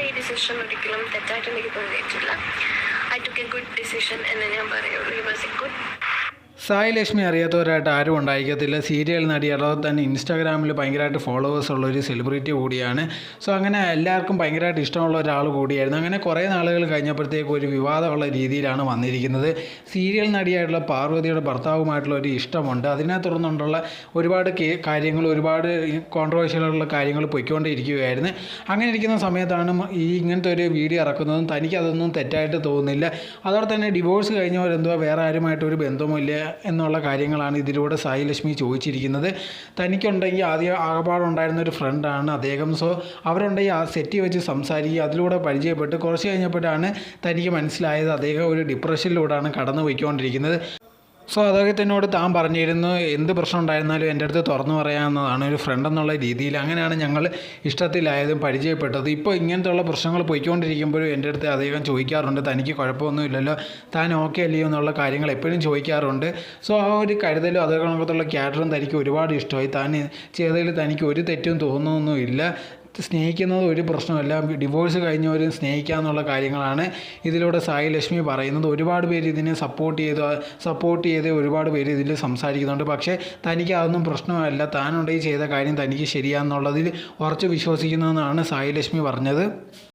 ഈ ഡിസിഷൻ ഒരിക്കലും തെറ്റായിട്ട് എനിക്ക് തോന്നിയിട്ടില്ല. I took a good decision എന്ന് ഞാൻ പറയുള്ളൂ. It was a good. Sai Lakshmi അറിയാത്തവരായിട്ട് ആരും ഉണ്ടായിരിക്കത്തില്ല. സീരിയൽ നടി, അതുപോലെ തന്നെ ഇൻസ്റ്റാഗ്രാമിൽ ഭയങ്കരമായിട്ട് ഫോളോവേഴ്സ് ഉള്ള ഒരു സെലിബ്രിറ്റി കൂടിയാണ്. സോ അങ്ങനെ എല്ലാവർക്കും ഭയങ്കരമായിട്ട് ഇഷ്ടമുള്ള ഒരാൾ കൂടിയായിരുന്നു. അങ്ങനെ കുറേ നാളുകൾ കഴിഞ്ഞപ്പോഴത്തേക്കും ഒരു വിവാദമുള്ള രീതിയിലാണ് വന്നിരിക്കുന്നത്. സീരിയൽ നടിയായിട്ടുള്ള പാർവതിയുടെ ഭർത്താവുമായിട്ടുള്ള ഒരു ഇഷ്ടമുണ്ട്. അതിനെ തുടർന്നുകൊണ്ടുള്ള ഒരുപാട് കാര്യങ്ങൾ, ഒരുപാട് കോൺട്രവേഴ്ഷ്യലുള്ള കാര്യങ്ങൾ പൊയ്ക്കൊണ്ടിരിക്കുകയായിരുന്നു. അങ്ങനെ ഇരിക്കുന്ന സമയത്താണ് ഇങ്ങനത്തെ ഒരു വീഡിയോ ഇറക്കുന്നതും തനിക്കതൊന്നും തെറ്റായിട്ട് തോന്നുന്നില്ല. അതോടെ തന്നെ ഡിവോഴ്സ് കഴിഞ്ഞവരെന്തോ വേറെ ആരുമായിട്ടൊരു ബന്ധവുമില്ല എന്നുള്ള കാര്യങ്ങളാണ് ഇതിലൂടെ സായി ലക്ഷ്മി ചോദിച്ചിരിക്കുന്നത്. തനിക്കുണ്ടെങ്കിൽ ആദ്യം ആകപ്പാടുണ്ടായിരുന്ന ഒരു ഫ്രണ്ടാണ് അദ്ദേഹം. സോ അവരുണ്ടെങ്കിൽ ആ സെറ്റ് വെച്ച് സംസാരിക്കുക, അതിലൂടെ പരിചയപ്പെട്ട് കുറച്ച് കഴിഞ്ഞപ്പോഴാണ് തനിക്ക് മനസ്സിലായത് അദ്ദേഹം ഒരു ഡിപ്രഷനിലൂടെയാണ് കടന്നു പോയിക്കൊണ്ടിരിക്കുന്നത്. സോ അദ്ദേഹത്തിനോട് താൻ പറഞ്ഞിരുന്നു, എന്ത് പ്രശ്നം ഉണ്ടായിരുന്നാലും എൻ്റെ അടുത്ത് തുറന്നു പറയാവുന്നതാണ്, ഒരു ഫ്രണ്ട് എന്നുള്ള രീതിയിൽ. അങ്ങനെയാണ് ഞങ്ങൾ ഇഷ്ടത്തിലായതും പരിചയപ്പെട്ടത്. ഇപ്പോൾ ഇങ്ങനത്തെയുള്ള പ്രശ്നങ്ങൾ പോയിക്കൊണ്ടിരിക്കുമ്പോഴും എൻ്റെ അടുത്ത് അദ്ദേഹം ചോദിക്കാറുണ്ട്, തനിക്ക് കുഴപ്പമൊന്നുമില്ലല്ലോ, താൻ ഓക്കെ അല്ലയോ എന്നുള്ള കാര്യങ്ങൾ എപ്പോഴും ചോദിക്കാറുണ്ട്. സോ ആ ഒരു കരുതലും അതേ കണക്കത്തുള്ള ക്യാരക്ടറും തനിക്ക് ഒരുപാട് ഇഷ്ടമായി. താൻ ചെയ്തതിൽ തനിക്ക് ഒരു തെറ്റും തോന്നുന്നൊന്നുമില്ല. സ്നേഹിക്കുന്നത് ഒരു പ്രശ്നമല്ല, ഡിവോഴ്സ് കഴിഞ്ഞവരും സ്നേഹിക്കുക എന്നുള്ള കാര്യങ്ങളാണ് ഇതിലൂടെ സായി ലക്ഷ്മി പറയുന്നത്. ഒരുപാട് പേര് ഇതിനെ സപ്പോർട്ട് ചെയ്ത് ഒരുപാട് പേര് ഇതിൽ സംസാരിക്കുന്നുണ്ട്. പക്ഷേ തനിക്ക് അതൊന്നും പ്രശ്നമല്ല, താനുണ്ടെങ്കിൽ ചെയ്ത കാര്യം തനിക്ക് ശരിയാണെന്നുള്ളതിൽ ഉറച്ച് വിശ്വസിക്കുന്നതെന്നാണ് സായി ലക്ഷ്മി പറഞ്ഞത്.